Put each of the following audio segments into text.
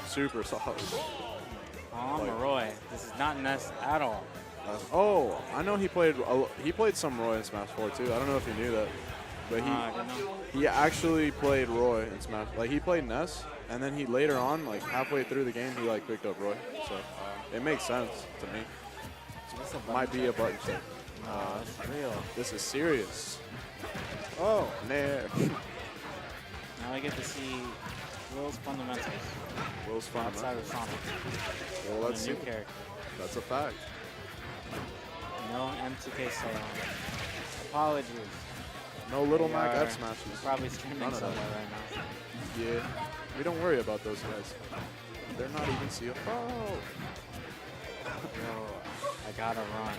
super solid. Roy. This is not Ness at all. Oh, I know he played some Roy in Smash 4 too. I don't know if you knew that, but he actually played Roy in Smash. Like he played Ness, and then he later on, like halfway through the game, he like picked up Roy. So it makes sense to me. Might be a button check. That's real. This is serious. Oh, nah. Now I get to see Will's fundamentals. Will's fundamentals. Outside of Sonic. Well, let's see. New character. That's a fact. No M2K sale. Apologies. No Little They Mac are F smashes. Probably streaming None of somewhere that. right now. Yeah. We don't worry about those guys. They're not even CFL. Yo, I gotta run.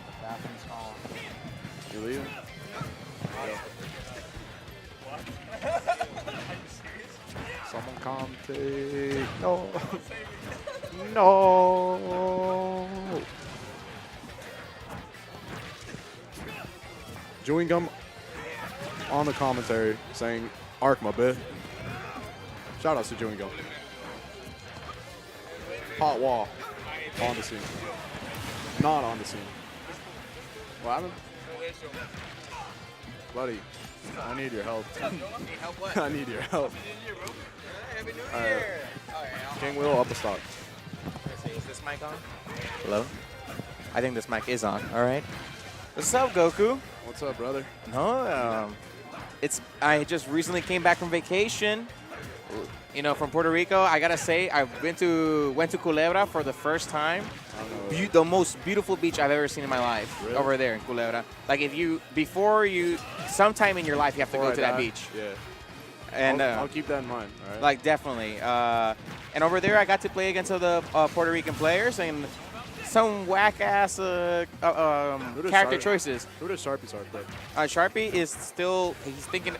The bathroom's calling. You leaving? Someone come take. No. No. Chewing gum on the commentary saying, "Arc my bit." Shout outs to Chewing gum. Hot wall on the scene. Not on the scene. What happened? Buddy, I need your help. Help what? I need your help. Happy New All right. Year. KingWill up a stock. Is this mic on? Hello? I think this mic is on. All right. What's up, Goku? What's up, brother? No, I just recently came back from vacation. You know, from Puerto Rico. I gotta say, I went to Culebra for the first time. The most beautiful beach I've ever seen in my life. Really? Over there in Culebra. Like sometime in your life you have to go to that beach. Yeah. And I'll keep that in mind. All right. like definitely. And over there I got to play against other Puerto Rican players and some whack ass character choices. Who does Sharpie start play? Sharpie is still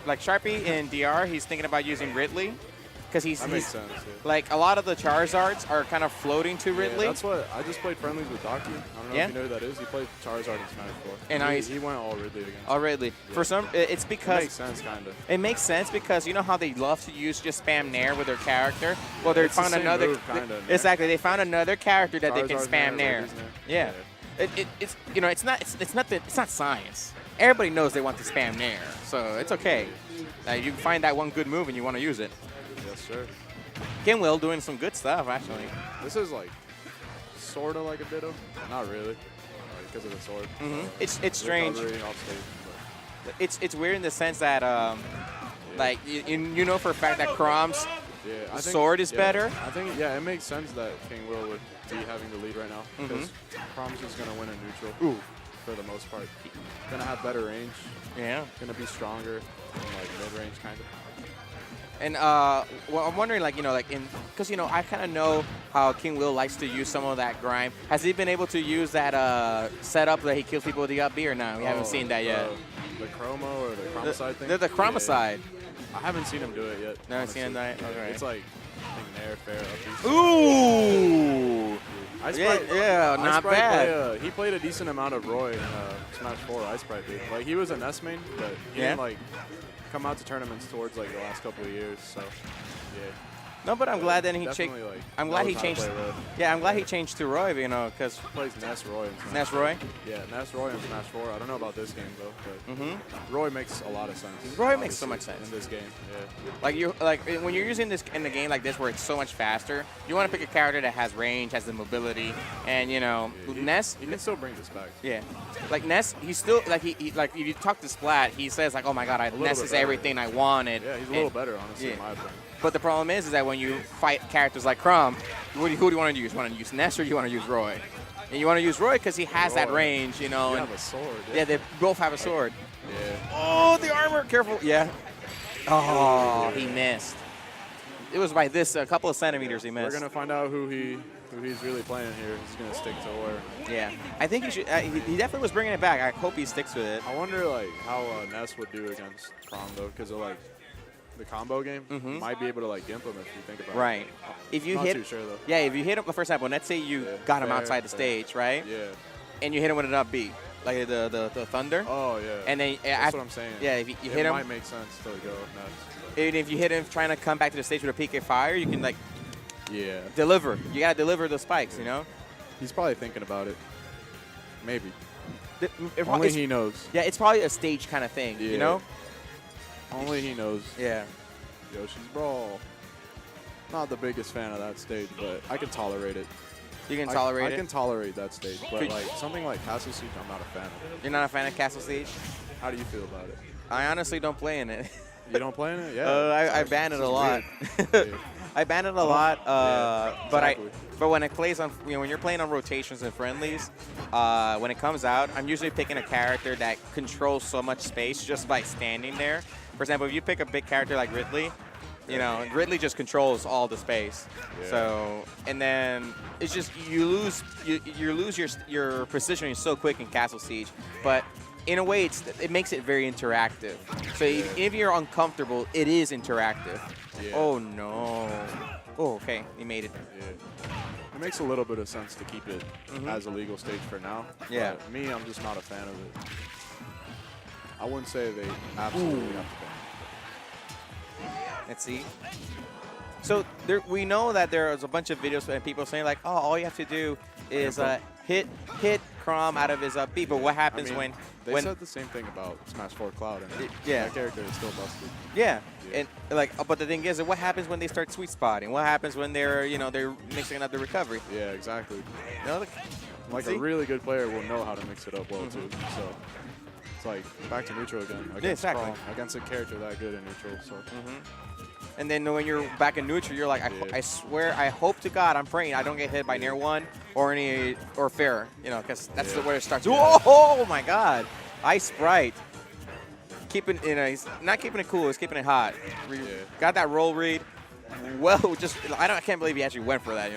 Sharpie in DR. He's thinking about using Ridley. Because That makes sense. Yeah. like a lot of the Charizards are kind of floating to Ridley. Yeah, that's what I just played friendlies with Doki. I don't know if you know who that is. He played Charizard in Smash 4. And he went all Ridley against. All Ridley. Yeah. For some, it's because It makes sense, kind of. it makes sense because you know how they love to use just spam Nair with their character. Well, they found another. Exactly, they found another character that they can spam Nair. Yeah. It's you know it's not science. Everybody knows they want to spam Nair, so it's okay. You find that one good move and you want to use it. Yes, sir. KingWill doing some good stuff actually. This is like sort of like a Ditto. Not really, because of the sword. It's strange. Recovery, off stage, but It's weird in the sense that like you know for a fact that Chrom's sword is better. I think it makes sense that KingWill would be having the lead right now because Chrom's just gonna win a neutral. For the most part, gonna have better range. Yeah. Gonna be stronger in like mid range kind of. And well, I'm wondering, like, because I kind of know how KingWill likes to use some of that grime. Has he been able to use that setup that he kills people with the up B or no? We haven't seen that yet. The Chromo or the Chromicide thing? The Chromicide. I haven't seen him do it yet. Never seen him do it? Okay. It's like, I think Nair, fair, up B. Ooh! IceSprite, not bad. He played a decent amount of Roy in Smash 4, IceSprite did. Like, he was a Ness main, but he didn't, like, come out to tournaments towards, like, the last couple of years, so, yeah. No, but I'm glad that he changed. Like, I'm glad he changed. Yeah, I'm glad he changed to Roy, because he plays Ness Roy. In Smash Ness Roy. Yeah, Ness Roy in Smash 4. I don't know about this game though, but Roy makes a lot of sense. Roy makes so much sense in this game. Yeah. Like when you're using this in a game like this where it's so much faster, you want to pick a character that has range, has the mobility, and Ness. He can still bring this back. Yeah, like Ness, he's still like like if you talk to Splat, he says like, oh my god, Ness is everything I wanted. Yeah, he's a little better honestly in my opinion. But the problem is that when you fight characters like Chrom, who do you want to use? You want to use Ness or you want to use Roy? And you want to use Roy because he has that range, You have a sword. Yeah, they both have a sword. Yeah. Oh, the armor! Careful. Yeah. Oh, he missed. It was by a couple of centimeters he missed. We're gonna find out who he's really playing here. He's gonna stick to or. Yeah, I think he should. He definitely was bringing it back. I hope he sticks with it. I wonder like how Ness would do against Chrom though, because of like. The combo game might be able to like gimp him if you think about it. Right. If you Not hit, too sure though. Yeah, if you hit him the first time, well, let's say you got him outside the stage, right? Yeah. And you hit him with an up B, like the thunder. Oh yeah. And then that's what I'm saying. Yeah, if you hit him, it might make sense to go Ness. And if you hit him trying to come back to the stage with a PK fire, you can like Yeah. deliver. You gotta deliver the spikes, you know? He's probably thinking about it. Maybe. If Only he knows. Yeah, it's probably a stage kind of thing, you know? Only he knows. Yeah. Yoshi's Brawl. Not the biggest fan of that stage, but I can tolerate it. You can tolerate it? I can tolerate that stage, but like something like Castle Siege, I'm not a fan of it. You're not a fan of Castle Siege? How do you feel about it? I honestly don't play in it. You don't play in it? Yeah. I ban it a lot. I ban it a lot, but when it plays on, when you're playing on rotations and friendlies, when it comes out, I'm usually picking a character that controls so much space just by standing there. For example, if you pick a big character like Ridley, you know, Ridley just controls all the space. Yeah. So, and then it's just you lose your positioning so quick in Castle Siege, but in a way, it makes it very interactive. So if you're uncomfortable, it is interactive. Yeah. Oh no! Oh, okay, he made it. Yeah. It makes a little bit of sense to keep it as a legal stage for now. Yeah. But me, I'm just not a fan of it. I wouldn't say they absolutely have to ban it. Let's see. So we know that there's a bunch of videos and people saying like, oh, all you have to do is hit Chrom out of his B. But what happens when they said the same thing about Smash 4 Cloud, and that character is still busted. Yeah. And like, but the thing is, what happens when they start sweet spotting? What happens when they're they're mixing up the recovery? Yeah, exactly. You know, like a really good player will know how to mix it up well too. So it's like back to neutral again against Chrom, against a character that good in neutral. So. And then when you're back in neutral, you're like, I swear, I hope to God, I'm praying I don't get hit by Nair 1 or fair, because that's where it starts. Yeah. Oh my God, IceSprite, he's not keeping it cool, he's keeping it hot. Got that roll read. Well, I can't believe he actually went for that,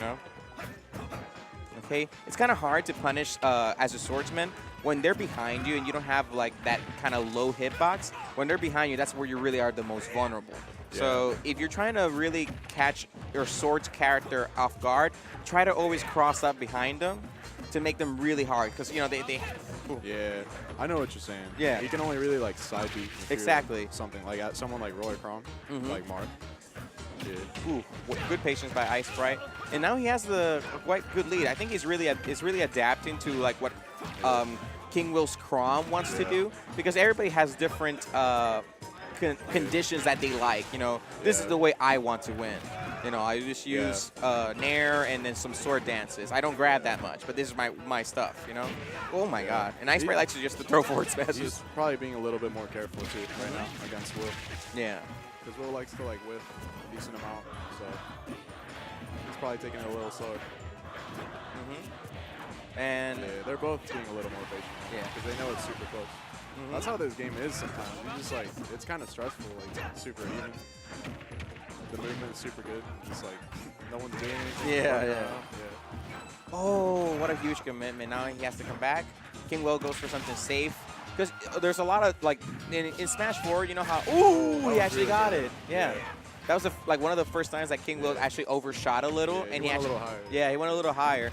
Okay, it's kind of hard to punish as a swordsman when they're behind you and you don't have like that kind of low hitbox. When they're behind you, that's where you really are the most vulnerable. Yeah. So if you're trying to really catch your sword's character off guard, try to always cross up behind them to make them really hard, because they. Yeah, I know what you're saying. Yeah, you can only really like side beat. Exactly. Something like someone like Roy Chrom, like Mark. Yeah. Ooh, good patience by IceSprite, and now he has the quite good lead. I think he's really adapting to like what KingWill's Chrom wants to do, because everybody has different conditions that they like. This is the way I want to win. I just use Nair and then some sword dances. I don't grab that much, but this is my stuff. Oh my God! And IceSprite likes to just throw forward smashes. He's probably being a little bit more careful too right now against Will. Yeah. Because Will likes to like whiff a decent amount, so he's probably taking it a little slower. And they're both being a little more patient. Yeah. Because they know it's super close. That's how this game is sometimes. You just like, it's kind of stressful, like super even. The movement is super good. It's like no one's doing anything. Yeah. Oh, what a huge commitment. Now he has to come back. KingWill goes for something safe. Because there's a lot of, like, in Smash 4, you know how, he actually got it. Yeah. That was like one of the first times that KingWill actually overshot a little. And he went a little higher. Yeah, he went a little higher.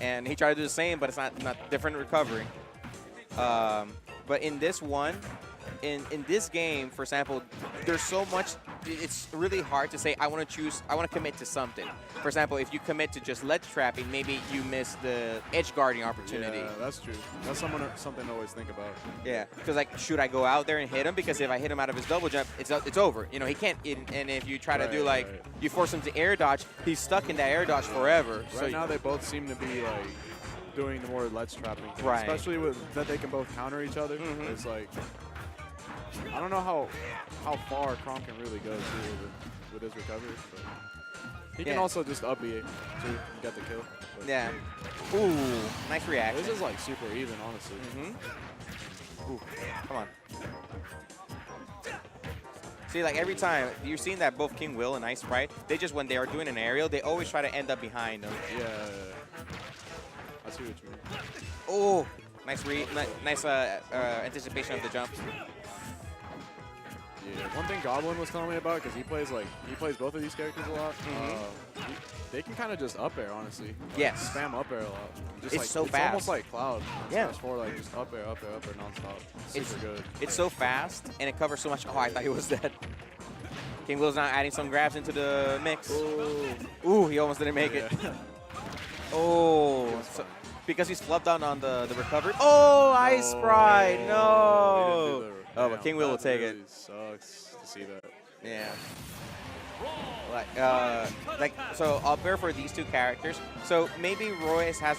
And he tried to do the same, but it's not different recovery. But in this one, in this game, for example, there's so much. It's really hard to say I want to commit to something. For example, if you commit to just ledge trapping, maybe you miss the edge guarding opportunity. Yeah, that's true. That's something to always think about. Yeah, because like, should I go out there and hit him? Because if I hit him out of his double jump, it's over. He can't. And if you try to do you force him to air dodge, he's stuck in that air dodge forever. Right now, they both seem to be like doing the more ledge trapping, right? Especially with that they can both counter each other. It's like, I don't know how far Chrom can really go too with his recovery, but he can also just up B to get the kill. But yeah. Ooh, nice reaction. This is like super even, honestly. Ooh, come on. See, like every time you're seeing that both KingWill and IceSprite, when they are doing an aerial, they always try to end up behind them. Yeah. I see what you mean. Oh, nice nice anticipation of the jump. Yeah, one thing Goblin was telling me about, because he plays both of these characters a lot. They can kind of just up air, honestly. Yes. Spam up air a lot. It's so fast. It's almost like Cloud. Yeah. Smash 4, like just up air nonstop. Super good. It's so fast and it covers so much. Oh, I thought he was dead. KingWill's now adding some grabs into the mix. Ooh, he almost didn't make it. Oh, so, because he's flubbed down on the recovery. Oh, IceSprite, no. Oh, but KingWill will take it. Sucks to see that. Yeah. So I'll bear for these two characters. So maybe Royce has